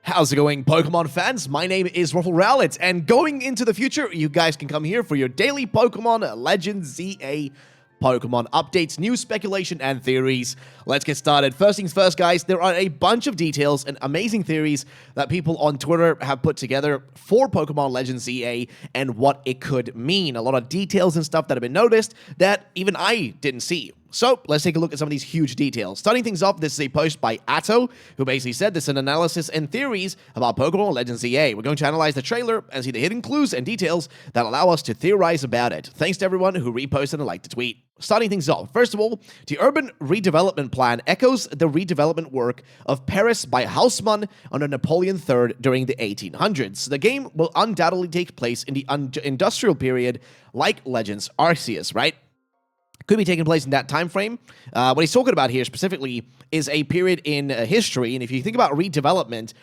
How's it going, Pokemon fans? My name is RuffledRowlit, and going into the future, you guys can come here for your daily Pokemon Legends ZA Pokemon updates, news, speculation, and theories. Let's get started. First things first, guys, there are a bunch of details and amazing theories that people on Twitter have put together for Pokemon Legends ZA and what it could mean. A lot of details and stuff that have been noticed that even I didn't see. So, let's take a look at some of these huge details. Starting things off, this is a post by Atto, who basically said this is an analysis and theories about Pokemon Legends ZA. We're going to analyze the trailer and see the hidden clues and details that allow us to theorize about it. Thanks to everyone who reposted and liked the tweet. Starting things off, first of all, the urban redevelopment plan echoes the redevelopment work of Paris by Haussmann under Napoleon III during the 1800s. The game will undoubtedly take place in the industrial period like Legends Arceus, right? Could be taking place in that time frame. What he's talking about here specifically is a period in history, and if you think about redevelopment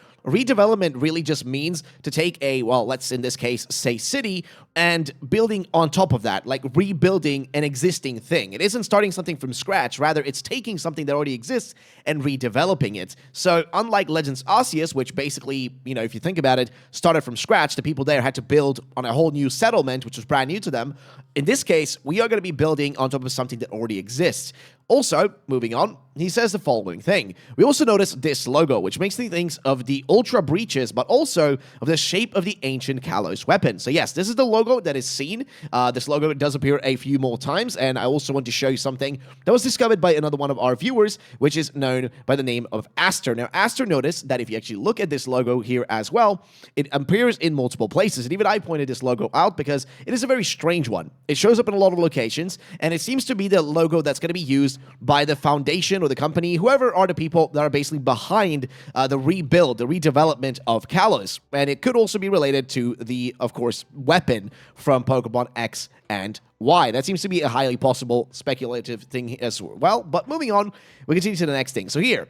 really just means to take a, well, let's in this case say city, and building on top of that, like rebuilding an existing thing. It isn't starting something from scratch, rather it's taking something that already exists and redeveloping it. So unlike Legends Arceus, which basically, you know, if you think about it, started from scratch, the people there had to build on a whole new settlement, which was brand new to them. In this case, we are going to be building on top of something that already exists. Also, moving on, he says the following thing. We also notice this logo, which makes me think of the Ultra Breaches, but also of the shape of the ancient Kalos weapon. So yes, this is the logo that is seen. This logo does appear a few more times, and I also want to show you something that was discovered by another one of our viewers, which is known by the name of Aster. Now, Aster noticed that if you actually look at this logo here as well, it appears in multiple places, and even I pointed this logo out because it is a very strange one. It shows up in a lot of locations, and it seems to be the logo that's going to be used by the foundation or the company, whoever are the people that are basically behind the rebuild, the redevelopment of Kalos. And it could also be related to the, of course, weapon from Pokemon X and Y. That seems to be a highly possible speculative thing as well. But moving on, we continue to the next thing. So here,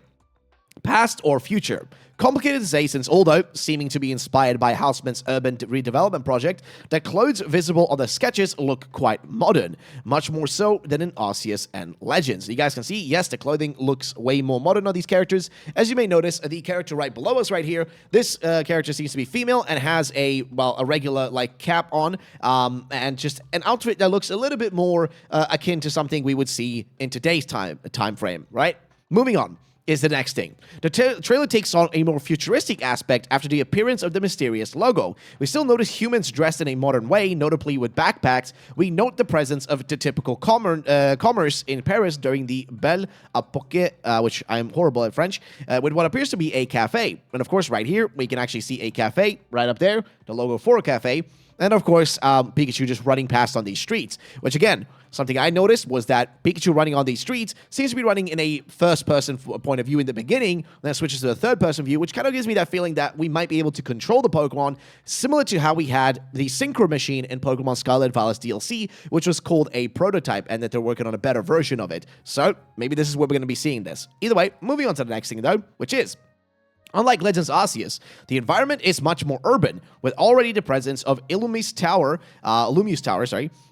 past or future. Complicated to say since although seeming to be inspired by Haussmann's urban redevelopment project, the clothes visible on the sketches look quite modern, much more so than in Arceus and Legends. You guys can see, yes, the clothing looks way more modern on these characters. As you may notice, the character right below us right here, this character seems to be female and has a, well, a regular, like, cap on, and just an outfit that looks a little bit more akin to something we would see in today's time frame, right? Moving on is the next thing. The trailer takes on a more futuristic aspect after the appearance of the mysterious logo. We still notice humans dressed in a modern way, notably with backpacks. We note the presence of the typical commerce in Paris during the Belle Époque, which I'm horrible at French, with what appears to be a cafe. And of course, right here, we can actually see a cafe right up there, the logo for a cafe. And of course, Pikachu just running past on these streets, which again, something I noticed was that Pikachu running on these streets seems to be running in a first-person point of view in the beginning, then switches to the third-person view, which kind of gives me that feeling that we might be able to control the Pokemon, similar to how we had the Synchro Machine in Pokemon Scarlet Violet DLC, which was called a prototype, and that they're working on a better version of it. So, maybe this is where we're going to be seeing this. Either way, moving on to the next thing, though, which is, unlike Legends Arceus, the environment is much more urban, with already the presence of Lumiose Tower,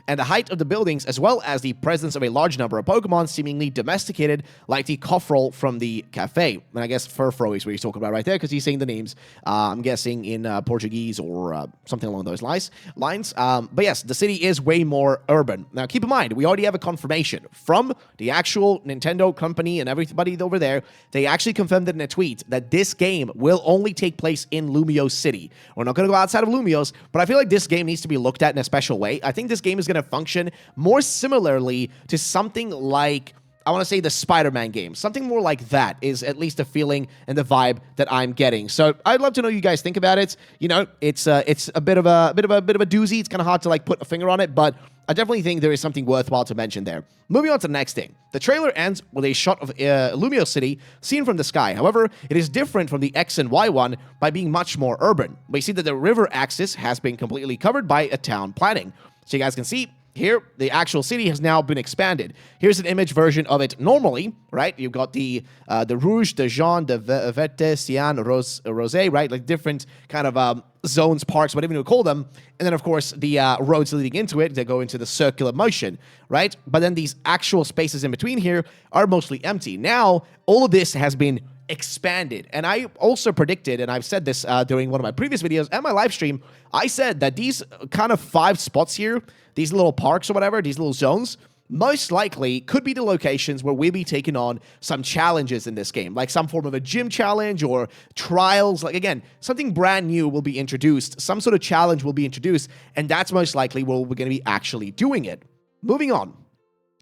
and the height of the buildings, as well as the presence of a large number of Pokemon seemingly domesticated, like the Koffrol from the cafe. And I guess Furfro is what he's talking about right there, because he's saying the names, I'm guessing, in Portuguese or something along those lines. But yes, the city is way more urban. Now, keep in mind, we already have a confirmation from the actual Nintendo company and everybody over there. They actually confirmed it in a tweet that this game will only take place in Lumiose City. We're not going to go outside of Lumiose, but I feel like this game needs to be looked at in a special way. I think this game is going to function more similarly to something like, I want to say, the Spider-Man game. Something more like that is at least the feeling and the vibe that I'm getting. So I'd love to know what you guys think about it. You know, it's a bit of a doozy. It's kind of hard to like put a finger on it, but I definitely think there is something worthwhile to mention there. Moving on to the next thing. The trailer ends with a shot of Lumiose City seen from the sky. However, it is different from the X and Y one by being much more urban. We see that the river axis has been completely covered by a town planning. So you guys can see here, the actual city has now been expanded. Here's an image version of it normally, right? You've got the Rouge, the Jaune, the Verte, Cyan, Rosé, right? Like different kind of zones, parks, whatever you call them. And then, of course, the roads leading into it, they go into the circular motion, right? But then these actual spaces in between here are mostly empty. Now, all of this has been expanded. And I also predicted, and I've said this during one of my previous videos and my live stream, I said that these kind of 5 spots here, these little parks or whatever, these little zones, most likely could be the locations where we'll be taking on some challenges in this game, like some form of a gym challenge or trials. Like, again, something brand new will be introduced, some sort of challenge will be introduced, and that's most likely where we're going to be actually doing it. Moving on,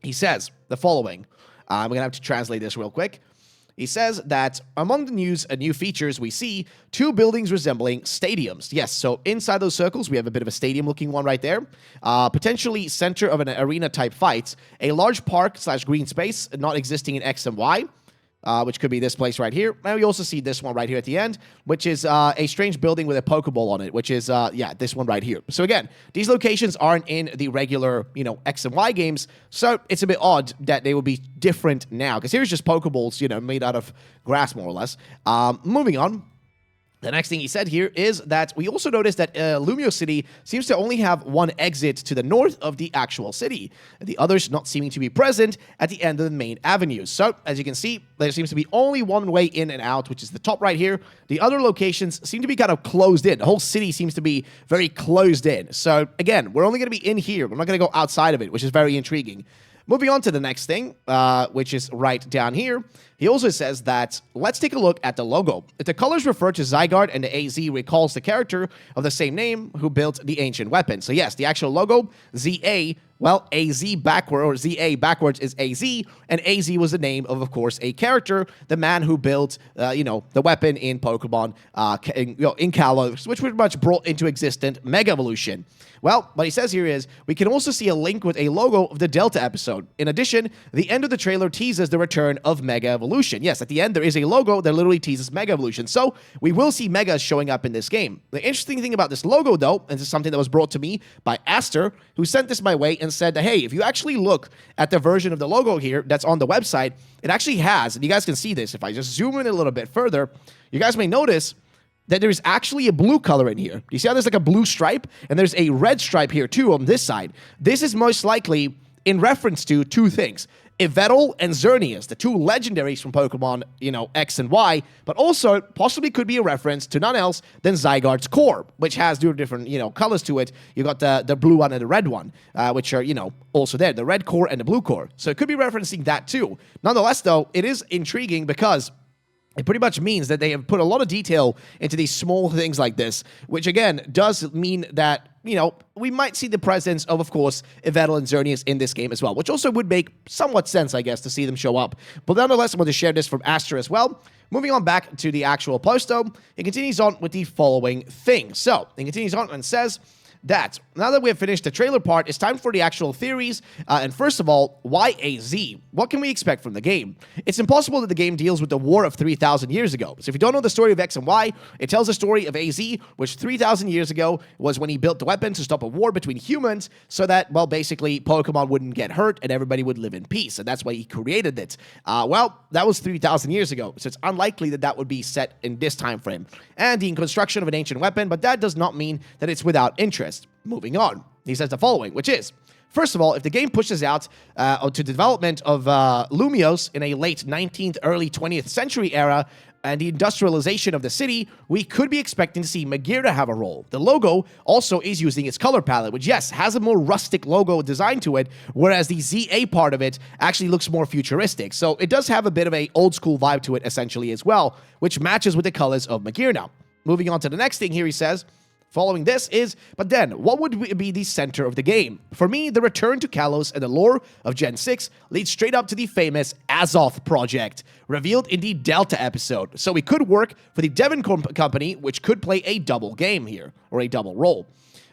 he says the following. I'm going to have to translate this real quick. He says that among the new features, we see 2 buildings resembling stadiums. Yes, so inside those circles, we have a bit of a stadium-looking one right there. Potentially center of an arena-type fight. A large park/green space not existing in X and Y, which could be this place right here. And we also see this one right here at the end, which is a strange building with a Pokeball on it, which is, yeah, this one right here. So again, these locations aren't in the regular, X and Y games, so it's a bit odd that they will be different now, because here's just Pokeballs, made out of grass, more or less. Moving on. The next thing he said here is that we also noticed that Lumiose City seems to only have 1 exit to the north of the actual city, the others not seeming to be present at the end of the main avenues. So, as you can see, there seems to be only one way in and out, which is the top right here. The other locations seem to be kind of closed in. The whole city seems to be very closed in. So, again, we're only going to be in here. We're not going to go outside of it, which is very intriguing. Moving on to the next thing, which is right down here, he also says that, let's take a look at the logo. If the colors refer to Zygarde and the AZ recalls the character of the same name who built the ancient weapon. So yes, the actual logo, ZA, well, AZ backward, or ZA backwards is AZ, and AZ was the name of course, a character, the man who built, the weapon in Pokemon, in Kalos, which pretty much brought into existence Mega Evolution. Well, what he says here is, we can also see a link with a logo of the Delta episode. In addition, the end of the trailer teases the return of Mega Evolution. Yes, at the end, there is a logo that literally teases Mega Evolution. So, we will see Megas showing up in this game. The interesting thing about this logo, though, and this is something that was brought to me by Aster, who sent this my way and said that, hey, if you actually look at the version of the logo here that's on the website, it actually has, and you guys can see this, if I just zoom in a little bit further, you guys may notice that there's actually a blue color in here. You see how there's like a blue stripe? And there's a red stripe here too on this side. This is most likely in reference to 2 things. Yveltal and Xerneas, the 2 legendaries from Pokemon, X and Y, but also possibly could be a reference to none else than Zygarde's core, which has 2 different, colors to it. You got the blue one and the red one, which are, also there, the red core and the blue core. So it could be referencing that too. Nonetheless, though, it is intriguing because it pretty much means that they have put a lot of detail into these small things like this, which again does mean that, we might see the presence of course, Yveltal and Xerneas in this game as well, which also would make somewhat sense, I guess, to see them show up. But nonetheless, I want to share this from Aster as well. Moving on back to the actual post, though, it continues on with the following thing. So, it continues on and says that now that we have finished the trailer part, it's time for the actual theories. And first of all, why AZ? What can we expect from the game? It's impossible that the game deals with the war of 3,000 years ago. So if you don't know the story of X and Y, it tells the story of AZ, which 3,000 years ago was when he built the weapon to stop a war between humans so that, well, basically Pokemon wouldn't get hurt and everybody would live in peace. And that's why he created it. Well, that was 3,000 years ago. So it's unlikely that that would be set in this time frame. And the construction of an ancient weapon, but that does not mean that it's without interest. Moving on, he says the following, which is, first of all, if the game pushes out to development of Lumiose in a late 19th, early 20th century era, and the industrialization of the city, we could be expecting to see Zygarde have a role. The logo also is using its color palette, which, yes, has a more rustic logo design to it, whereas the ZA part of it actually looks more futuristic. So it does have a bit of a old school vibe to it, essentially, as well, which matches with the colors of Zygarde. Moving on to the next thing here, he says, following this is, but then, what would be the center of the game? For me, the return to Kalos and the lore of Gen 6 leads straight up to the famous Azoth project, revealed in the Delta episode. So we could work for the Devon company, which could play a double game here, or a double role.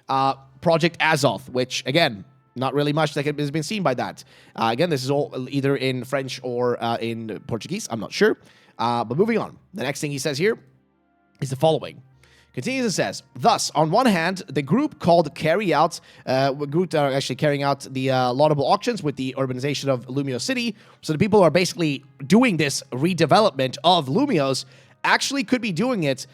Project Azoth, which, again, not really much that has been seen by that. Again, this is all either in French or in Portuguese, I'm not sure. But moving on, the next thing he says here is the following. Continues and says, thus, on one hand, the group called Carry Out, group are actually carrying out the laudable auctions with the urbanization of Lumiose City. So the people who are basically doing this redevelopment of Lumiose actually could be doing it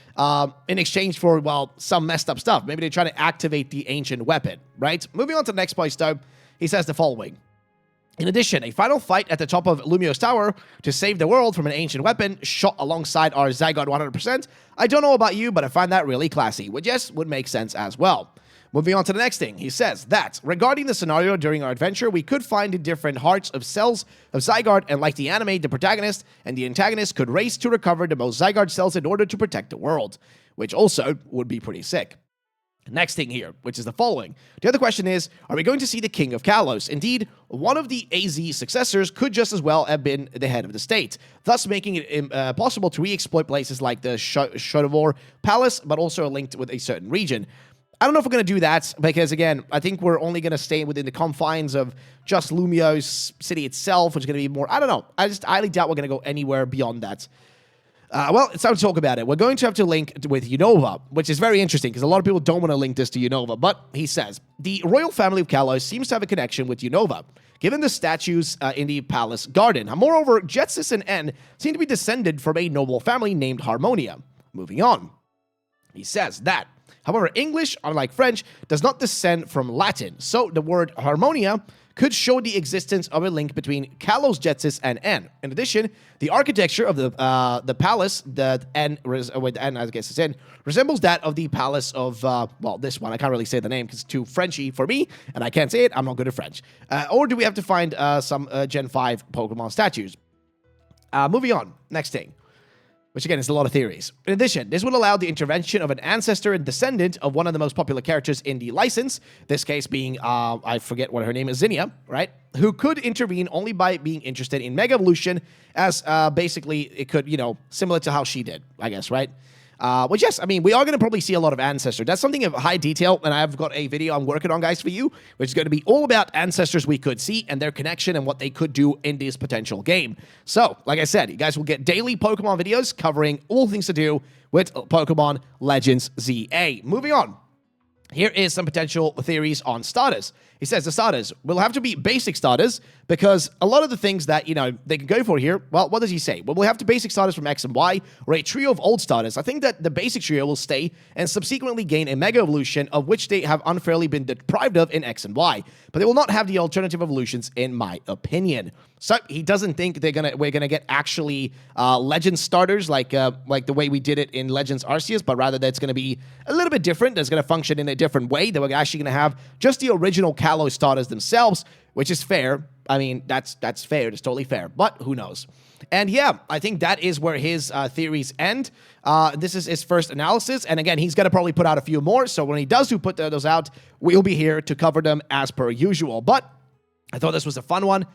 in exchange for, well, some messed up stuff. Maybe they're trying to activate the ancient weapon, right? Moving on to the next place, though, he says the following. In addition, a final fight at the top of Lumiose Tower to save the world from an ancient weapon shot alongside our Zygarde 100%. I don't know about you, but I find that really classy, which yes, would make sense as well. Moving on to the next thing, he says that, regarding the scenario during our adventure, we could find the different hearts of cells of Zygarde, and like the anime, the protagonist and the antagonist could race to recover the most Zygarde cells in order to protect the world, which also would be pretty sick. Next thing here, which is the following. The other question is, are we going to see the King of Kalos? Indeed, one of the AZ successors could just as well have been the head of the state, thus making it possible to re-exploit places like the Redevelopment Palace, but also linked with a certain region. I don't know if we're going to do that, because again, I think we're only going to stay within the confines of just Lumiose city itself, which is going to be more, I don't know. I just highly doubt we're going to go anywhere beyond that. Well, it's time to talk about it. We're going to have to link with Unova, which is very interesting, because a lot of people don't want to link this to Unova, but he says, the royal family of Kalos seems to have a connection with Unova, given the statues in the palace garden. Moreover, Jetsis and N seem to be descended from a noble family named Harmonia. Moving on. He says that, however, English, unlike French, does not descend from Latin, so the word Harmonia could show the existence of a link between Kalos, Jetsis, and N. In addition, the architecture of the palace that N, with N, I guess it's N, resembles that of the palace of, well, this one. I can't really say the name because it's too Frenchy for me, and I can't say it. I'm not good at French. Or do we have to find some Gen 5 Pokemon statues? Moving on. Next thing. Which again is a lot of theories. In addition, this would allow the intervention of an ancestor and descendant of one of the most popular characters in the license, this case being, I forget what her name is, Zinnia, right? Who could intervene only by being interested in Mega Evolution, as basically it could, you know, similar to how she did, I guess, right? Which, yes, I mean, we are going to probably see a lot of Ancestor. That's something of high detail, and I've got a video I'm working on, guys, for you, which is going to be all about Ancestors we could see and their connection and what they could do in this potential game. So, like I said, you guys will get daily Pokemon videos covering all things to do with Pokemon Legends ZA. Moving on. Here is some potential theories on starters. He says the starters will have to be basic starters because a lot of the things that, you know, they can go for here, well, what does he say? Well, we'll have to basic starters from X and Y or a trio of old starters. I think that the basic trio will stay and subsequently gain a Mega Evolution of which they have unfairly been deprived of in X and Y, but they will not have the alternative evolutions in my opinion. So he doesn't think we're gonna get actually Legends starters like the way we did it in Legends Arceus, but rather that's gonna be a little bit different. That's gonna function in a different way. That we're actually gonna have just the original Kalos starters themselves, which is fair. I mean, that's fair. It's totally fair. But who knows? And yeah, I think that is where his theories end. This is his first analysis, and again, he's gonna probably put out a few more. So when he does put those out, we'll be here to cover them as per usual. But I thought this was a fun one.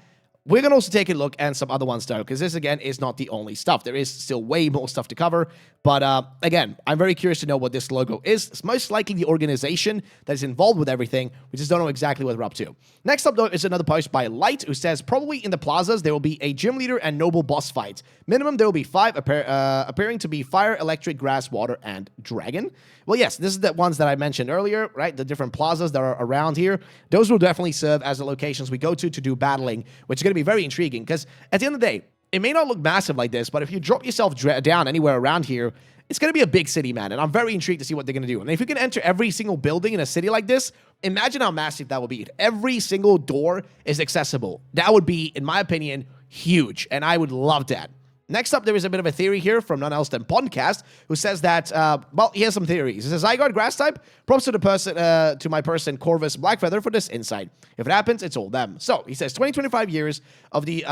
We're going to also take a look at some other ones, though, because this, again, is not the only stuff. There is still way more stuff to cover. But, again, I'm very curious to know what this logo is. It's most likely the organization that is involved with everything. We just don't know exactly what they're up to. Next up, though, is another post by Light, who says, probably in the plazas, there will be a gym leader and noble boss fight. Minimum, there will be 5, appearing to be fire, electric, grass, water, and dragon. Well, yes, this is the ones that I mentioned earlier, right? The different plazas that are around here. Those will definitely serve as the locations we go to do battling, which is going to be very intriguing, because at the end of the day, it may not look massive like this, but if you drop yourself down anywhere around here, it's going to be a big city, man, and I'm very intrigued to see what they're going to do. And if you can enter every single building in a city like this, imagine how massive that would be. If every single door is accessible, that would be, in my opinion, huge, and I would love that. Next up, there is a bit of a theory here from none else than Podcast, who says that, well, he has some theories. He says, Zygarde Grass type, props to the person, to my person, Corvus Blackfeather, for this insight. If it happens, it's all them. So, he says, 20-25 years of the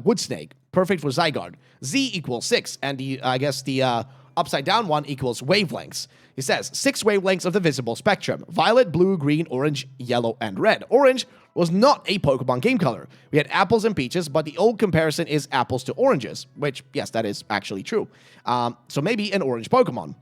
wood snake, perfect for Zygarde. Z equals 6, and the, I guess, the, upside down one equals wavelengths. He says 6 wavelengths of the visible spectrum: violet, blue, green, orange, yellow, and red. Orange was not a Pokemon game color. We had apples and peaches, but the old comparison is apples to oranges, which, yes, that is actually true. So maybe an orange Pokemon.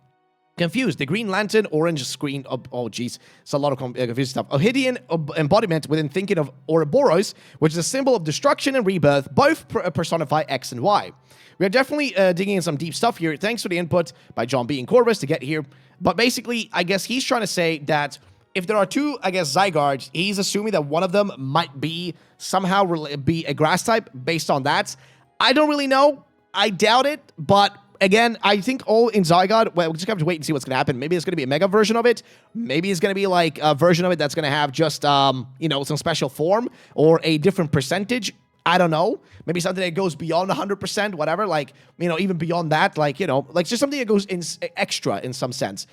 Confused. The Green Lantern, orange screen. Oh, geez. It's a lot of confusing stuff. Ohidian embodiment within thinking of Ouroboros, which is a symbol of destruction and rebirth. Both personify X and Y. We are definitely digging in some deep stuff here. Thanks for the input by John B. and Corvus to get here. But basically, I guess he's trying to say that if there are 2, I guess, Zygardes, he's assuming that one of them might be somehow be a grass type based on that. I don't really know. I doubt it, but again, I think all in Zygarde, well, we're just going to have to wait and see what's going to happen. Maybe it's going to be a mega version of it. Maybe it's going to be like a version of it that's going to have just, you know, some special form or a different percentage. I don't know. Maybe something that goes beyond 100%, whatever. Like, you know, even beyond that, like, you know, like just something that goes in extra in some sense.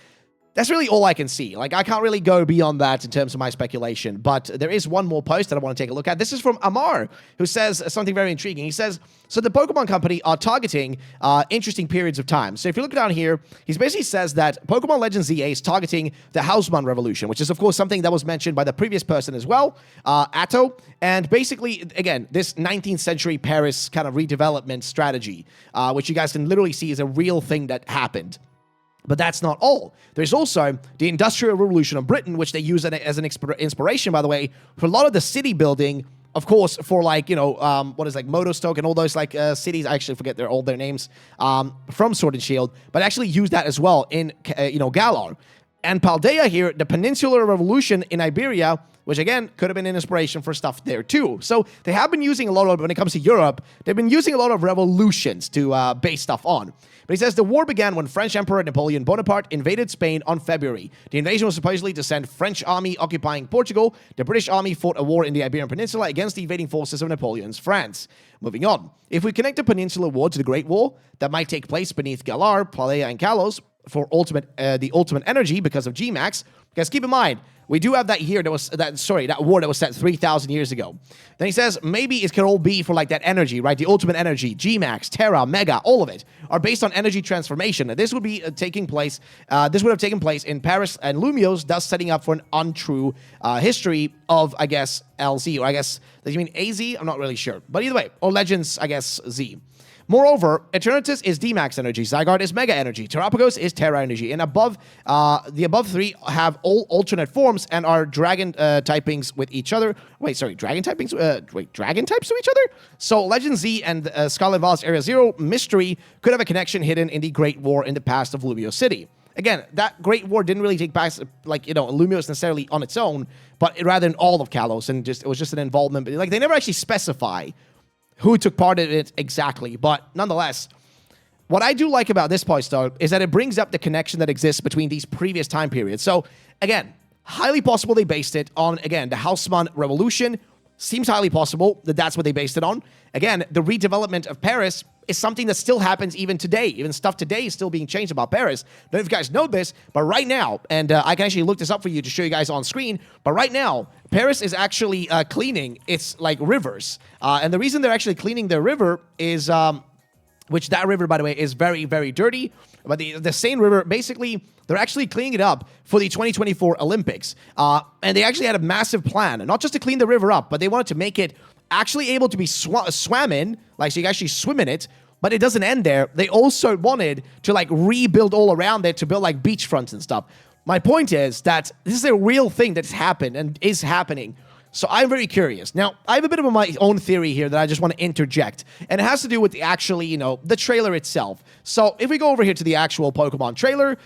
That's really all I can see. Like, I can't really go beyond that in terms of my speculation. But there is one more post that I want to take a look at. This is from Amar, who says something very intriguing. He says, so the Pokemon Company are targeting interesting periods of time. So if you look down here, he basically says that Pokemon Legends ZA is targeting the Houseman Revolution, which is, of course, something that was mentioned by the previous person as well, Atto. And basically, again, this 19th century Paris kind of redevelopment strategy, which you guys can literally see is a real thing that happened. But that's not all. There's also the Industrial Revolution of Britain, which they use as an inspiration, by the way, for a lot of the city building, of course, for like, you know, what is like Motostoke and all those like cities. I actually forget all their names from Sword and Shield, but actually use that as well in, you know, Galar. And Paldea here, the Peninsular Revolution in Iberia, which again could have been an inspiration for stuff there too. So they have been using a lot of, when it comes to Europe, they've been using a lot of revolutions to base stuff on. But he says the war began when French Emperor Napoleon Bonaparte invaded Spain on February. The invasion was supposedly to send French army occupying Portugal. The British army fought a war in the Iberian Peninsula against the invading forces of Napoleon's France. Moving on. If we connect the Peninsular War to the Great War that might take place beneath Galar, Paldea, and Kalos for the ultimate energy because of G-Max, guys, keep in mind, we do have that year that war that was set 3,000 years ago. Then he says maybe it could all be for like that energy, right? The ultimate energy, G-Max, Terra, Mega, all of it are based on energy transformation. And this would be taking place. This would have taken place in Paris and Lumiose, thus setting up for an untrue history of, I guess, LZ, or I guess does he mean AZ? I'm not really sure, but either way, or Legends, I guess Z. Moreover, Eternatus is D-Max energy, Zygarde is Mega energy, Terrapagos is Terra energy, and the above three have all alternate forms and are dragon typings with each other. Wait, sorry, dragon typings? Dragon types to each other? So Legend Z and Scarlet Vase Area Zero Mystery could have a connection hidden in the Great War in the past of Lumiose City. Again, that Great War didn't really take place, like, you know, Lumiose necessarily on its own, but rather than all of Kalos, and it was just an involvement. Like, they never actually specify who took part in it exactly, but nonetheless, what I do like about this post, though, is that it brings up the connection that exists between these previous time periods. So, again, highly possible they based it on, again, the Houseman Revolution. Seems highly possible that that's what they based it on. Again, the redevelopment of Paris is something that still happens even today. Even stuff today is still being changed about Paris. I don't know if you guys know this, but right now, and I can actually look this up for you to show you guys on screen, but right now, Paris is actually cleaning its, like, rivers. And the reason they're actually cleaning their river is, which that river, by the way, is very, very dirty. But the Seine River, basically, they're actually cleaning it up for the 2024 Olympics. And they actually had a massive plan, not just to clean the river up, but they wanted to make it actually able to be swam in, like, so you can actually swim in it. But it doesn't end there. They also wanted to, like, rebuild all around it to build, like, beachfronts and stuff. My point is that this is a real thing that's happened and is happening. So I'm very curious. Now, I have a bit of my own theory here that I just want to interject. And it has to do with the trailer itself. So if we go over here to the actual Pokemon trailer,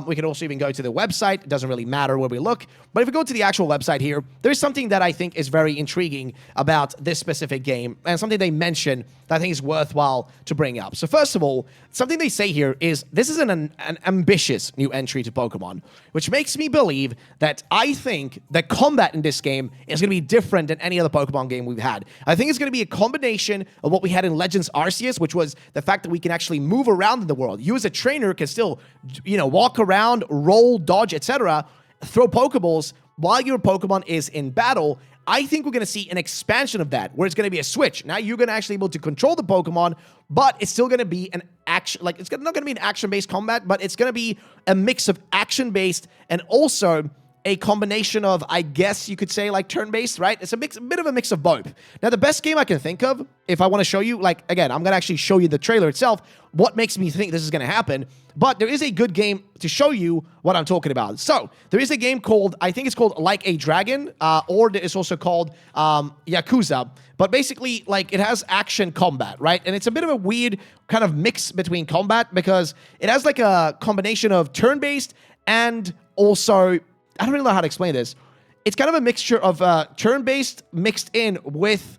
we can also even go to the website. It doesn't really matter where we look. But if we go to the actual website here, there's something that I think is very intriguing about this specific game. And something they mention that I think is worthwhile to bring up. So first of all, something they say here is this is an ambitious new entry to Pokemon, which makes me believe that I think the combat in this game is going to be different than any other Pokemon game we've had. I think it's going to be a combination of what we had in Legends Arceus, which was the fact that we can actually move around in the world. You as a trainer can still, you know, walk around, roll, dodge, etc., throw Pokeballs while your Pokemon is in battle. I think we're going to see an expansion of that, where it's going to be a switch. Now you're going to actually be able to control the Pokemon, but it's still going to be an action, like, it's not going to be an action-based combat, but it's going to be a mix of action-based and also a combination of, I guess you could say, like, turn-based, right? It's a bit of a mix of both. Now, the best game I can think of, if I want to show you, like, again, I'm going to actually show you the trailer itself, what makes me think this is going to happen, but there is a good game to show you what I'm talking about. So, there is a game called, I think it's called Like a Dragon, or it's also called Yakuza, but basically, like, it has action combat, right? And it's a bit of a weird kind of mix between combat, because it has, like, a combination of turn-based and also, I don't really know how to explain this. It's kind of a mixture of turn-based mixed in with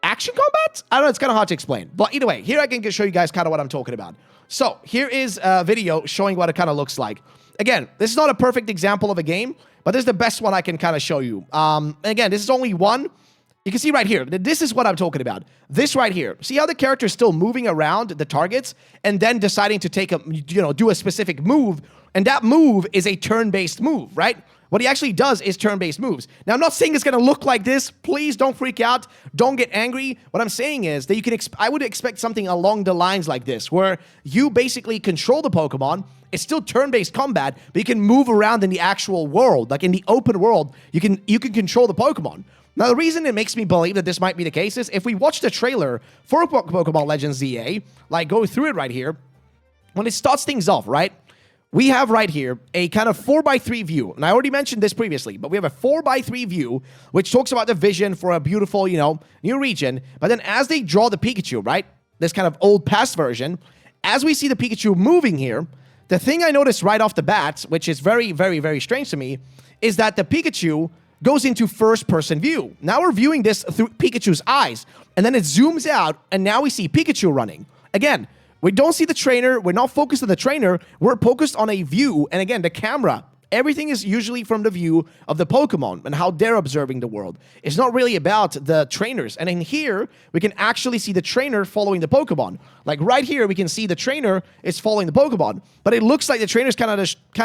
action combat? I don't know, it's kind of hard to explain. But either way, here I can show you guys kind of what I'm talking about. So here is a video showing what it kind of looks like. Again, this is not a perfect example of a game, but this is the best one I can kind of show you. Again, this is only one. You can see right here, this is what I'm talking about. This right here. See how the character is still moving around the targets and then deciding to take a, do a specific move. And that move is a turn-based move, right? What he actually does is turn-based moves. Now, I'm not saying it's going to look like this. Please don't freak out. Don't get angry. What I'm saying is that you can I would expect something along the lines like this, where you basically control the Pokemon. It's still turn-based combat, but you can move around in the actual world. Like in the open world, you can control the Pokemon. Now, the reason it makes me believe that this might be the case is if we watch the trailer for Pokemon Legends ZA, like go through it right here, when it starts things off, right? We have right here a kind of 4x3 view. And I already mentioned this previously, but we have a 4x3 view, which talks about the vision for a beautiful, new region. But then as they draw the Pikachu, right? This kind of old past version, as we see the Pikachu moving here, the thing I noticed right off the bat, which is very, very, very strange to me, is that the Pikachu goes into first-person view. Now we're viewing this through Pikachu's eyes, and then it zooms out, and now we see Pikachu running. Again, we don't see the trainer. We're not focused on the trainer. We're focused on a view, and again, the camera. Everything is usually from the view of the Pokemon and how they're observing the world. It's not really about the trainers. And in here, we can actually see the trainer following the Pokemon. Like right here, we can see the trainer is following the Pokemon. But it looks like the trainer's kind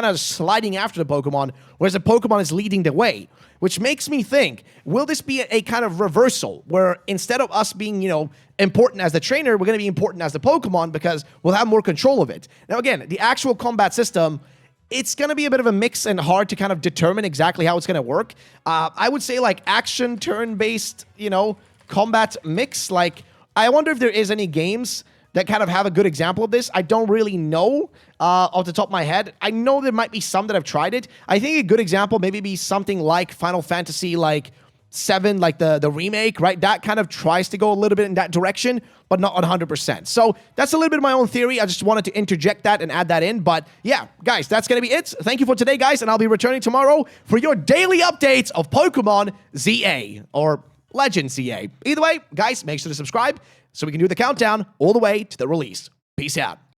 of sliding after the Pokemon, whereas the Pokemon is leading the way. Which makes me think, will this be a kind of reversal, where instead of us being, important as the trainer, we're going to be important as the Pokemon because we'll have more control of it. Now again, the actual combat system, it's going to be a bit of a mix and hard to kind of determine exactly how it's going to work. I would say like action turn-based, combat mix. Like, I wonder if there is any games that kind of have a good example of this. I don't really know off the top of my head. I know there might be some that have tried it. I think a good example maybe be something like Final Fantasy like 7, like the remake, right? That kind of tries to go a little bit in that direction, but not 100%. So that's a little bit of my own theory. I just wanted to interject that and add that in. But yeah, guys, that's going to be it. Thank you for today, guys, and I'll be returning tomorrow for your daily updates of Pokemon ZA or Legends ZA. Either way, guys, make sure to subscribe so we can do the countdown all the way to the release. Peace out.